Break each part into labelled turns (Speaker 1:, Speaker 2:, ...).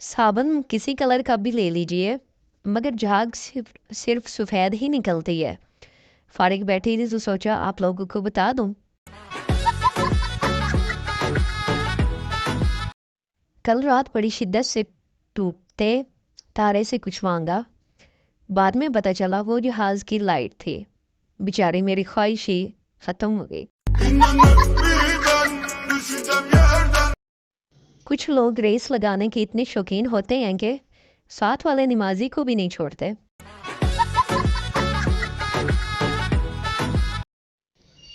Speaker 1: साबुन किसी कलर का भी ले लीजिए, मगर झाग सिर्फ सफ़ेद ही निकलती है। फारिग बैठी थी तो सोचा आप लोगों को बता दूं। कल रात बड़ी शिद्दत से टूटते तारे से कुछ मांगा, बाद में पता चला वो जहाज की लाइट थी। बेचारी मेरी ख्वाहिश ही ख़त्म हो गई। कुछ लोग रेस लगाने के इतने शौकीन होते हैं कि साथ वाले नमाजी को भी नहीं छोड़ते।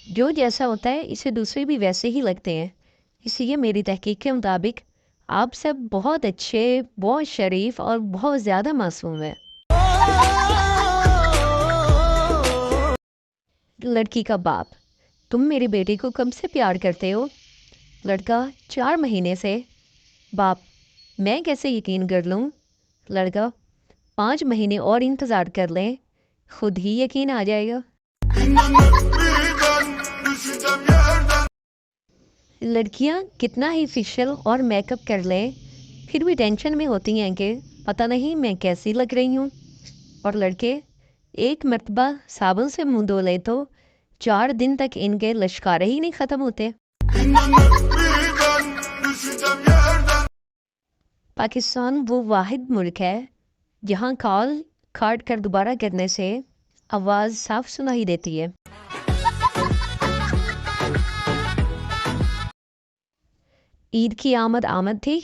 Speaker 1: जो जैसा होता है इसे दूसरे भी वैसे ही लगते हैं। इसलिए मेरी तहकीक के मुताबिक आप सब बहुत अच्छे, बहुत शरीफ और बहुत ज़्यादा मासूम हैं। लड़की का बाप, तुम मेरी बेटी को कब से प्यार करते हो? लड़का, 4 महीने से। बाप, मैं कैसे यकीन कर लूँ? लड़का, 5 महीने और इंतज़ार कर लें, खुद ही यकीन आ जाएगा। लड़कियां कितना ही फेशियल और मेकअप कर लें, फिर भी टेंशन में होती हैं कि पता नहीं मैं कैसी लग रही हूँ। और लड़के, एक मर्तबा साबुन से मुंह धो ले तो 4 दिन तक इनके लश्कारे ही नहीं ख़त्म होते। पाकिस्तान वो वाहिद मुल्क है जहाँ कॉल काट कर दोबारा करने से आवाज़ साफ सुनाई देती है। ईद की आमद थी।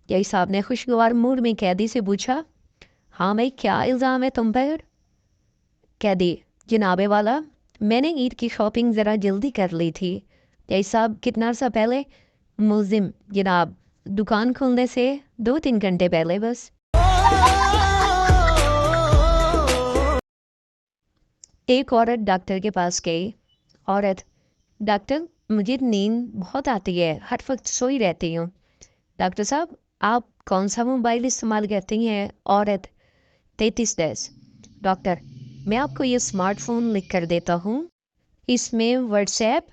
Speaker 1: यही साहब ने खुशगवार मूड में कैदी से पूछा, हाँ भाई, क्या इल्ज़ाम है तुम पर? कैदी, जनाबे वाला, मैंने ईद की शॉपिंग ज़रा जल्दी कर ली थी। यही साहब, कितना अर्सा पहले? मुल्ज़िम, जनाब, दुकान खुलने से 2-3 घंटे पहले बस। एक औरत डॉक्टर के पास गई। औरत, डॉक्टर, मुझे नींद बहुत आती है, हर वक्त सोई रहती हूँ। डॉक्टर साहब, आप कौन सा मोबाइल इस्तेमाल करती हैं? औरत, 3310। डॉक्टर, मैं आपको ये स्मार्टफोन लिख कर देता हूँ, इसमें व्हाट्सएप,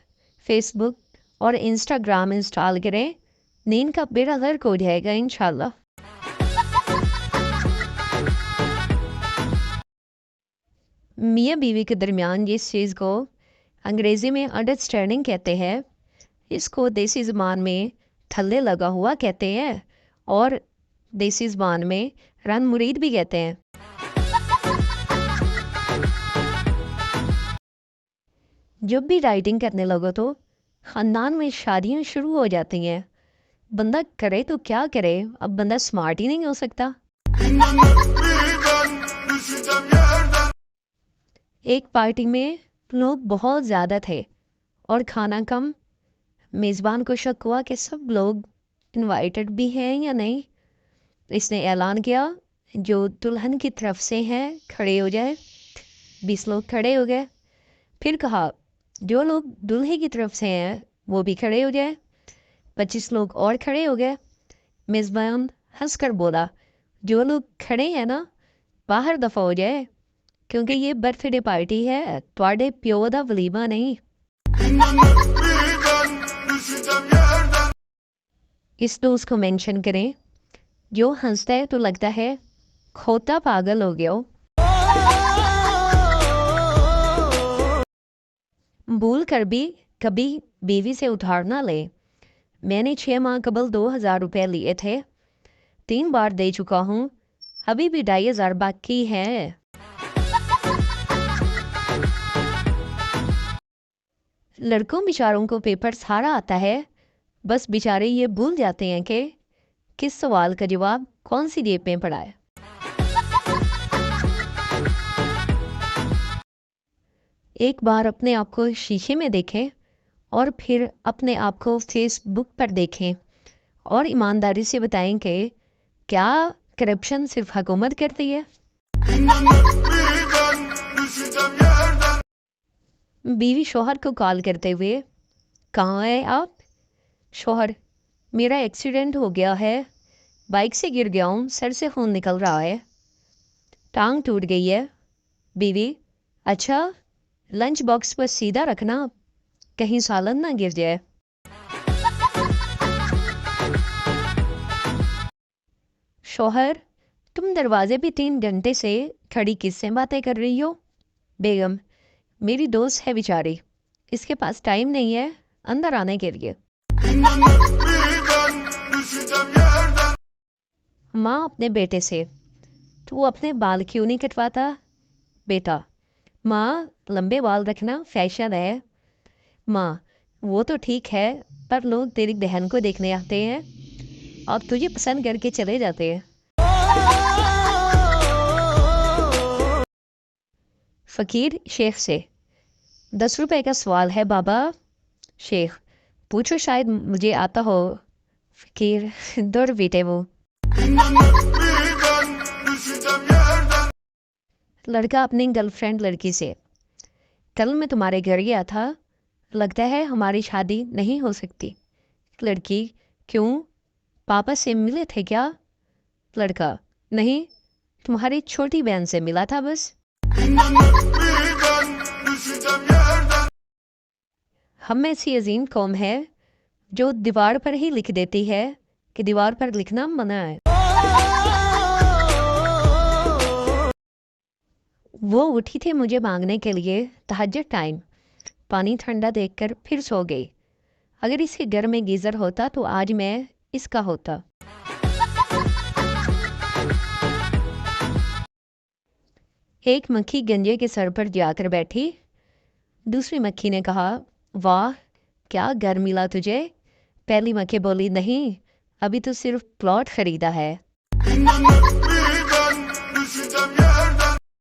Speaker 1: फेसबुक और इंस्टाग्राम इंस्टॉल करें, नींद का बेड़ा गर्क हो जाएगा इंशाल्लाह। मियाँ बीवी के दरमियान जिस चीज़ को अंग्रेज़ी में अंडरस्टैंडिंग कहते हैं, इसको देसी ज़बान में थल्ले लगा हुआ कहते हैं और देसी ज़बान में रन मुरीद भी कहते हैं। जब भी राइटिंग करने लगो तो ख़ानदान में शादियाँ शुरू हो जाती हैं। बंदा करे तो क्या करे, अब बंदा स्मार्ट ही नहीं हो सकता। एक पार्टी में लोग बहुत ज़्यादा थे और खाना कम। मेज़बान को शक हुआ कि सब लोग इनवाइटेड भी हैं या नहीं। इसने ऐलान किया, जो दुल्हन की तरफ से हैं खड़े हो जाए। 20 लोग खड़े हो गए। फिर कहा, जो लोग दूल्हे की तरफ से हैं वो भी खड़े हो जाए। 25 लोग और खड़े हो गए। मेज़बान हंस कर बोला, जो लोग खड़े हैं ना, बाहर दफ़ा हो जाए, क्योंकि ये बर्थडे पार्टी है, तुहाडे प्यो दा वलीमा नहीं। इस दोस्त को मेंशन करें, जो हंसता है तो लगता है खोता पागल हो गया हो। भूल कर भी कभी बीवी से उधार ना ले। मैंने 6 माह कबल 2000 रुपये लिए थे, 3 बार दे चुका हूँ, अभी भी 2500 बाकी है। लड़कों बेचारों को पेपर सारा आता है, बस बेचारे ये भूल जाते हैं कि किस सवाल का जवाब कौन सी जेब में पड़ा है। एक बार अपने आप को शीशे में देखें और फिर अपने आप को फेसबुक पर देखें और ईमानदारी से बताएं कि क्या करप्शन सिर्फ हुकूमत करती है? बीवी शोहर को कॉल करते हुए, कहाँ है आप? शोहर, मेरा एक्सीडेंट हो गया है, बाइक से गिर गया हूँ, सर से खून निकल रहा है, टांग टूट गई है। बीवी, अच्छा, लंच बॉक्स पर सीधा रखना, कहीं सालन ना गिर जाए। شوہر: تم دروازے پہ 3 گھنٹے سے کھڑی کس سے باتیں کر رہی ہو؟ بیگم: میری دوست ہے بیچاری، اس کے پاس ٹائم نہیں ہے اندر آنے کے لیے۔ ماں اپنے بیٹے سے: تو اپنے بال کیوں نہیں کٹواتا؟ بیٹا: ماں لمبے بال رکھنا فیشن ہے۔ ماں: وہ تو ٹھیک ہے، پر لوگ تیری بہن کو دیکھنے آتے ہیں اور تجھے پسند کر کے چلے جاتے ہیں۔ فقیر شیخ سے: 10 روپے کا سوال ہے بابا۔ شیخ: پوچھو، شاید مجھے آتا ہو۔ فقیر: دور بیٹے وہ۔ لڑکا اپنی گرل فرینڈ لڑکی سے: کل میں تمہارے گھر گیا تھا، لگتا ہے ہماری شادی نہیں ہو سکتی۔ لڑکی: کیوں، پاپا سے ملے تھے کیا؟ لڑکا: نہیں، تمہاری چھوٹی بہن سے ملا تھا بس۔ ہم میں ایسی عظیم قوم ہے جو دیوار پر ہی لکھ دیتی ہے کہ دیوار پر لکھنا منع ہے۔ وہ اٹھی تھی مجھے مانگنے کے لیے تہجد ٹائم، پانی ٹھنڈا دیکھ کر پھر سو گئی۔ اگر اس کے گھر میں گیزر ہوتا تو آج میں اس کا ہوتا۔ ایک مکھی گنجے کے سر پر جا کر بیٹھی۔ دوسری مکھی نے کہا: واہ، کیا گھر ملا تجھے؟ پہلی مکھی بولی: نہیں، ابھی تو صرف پلاٹ خریدا ہے۔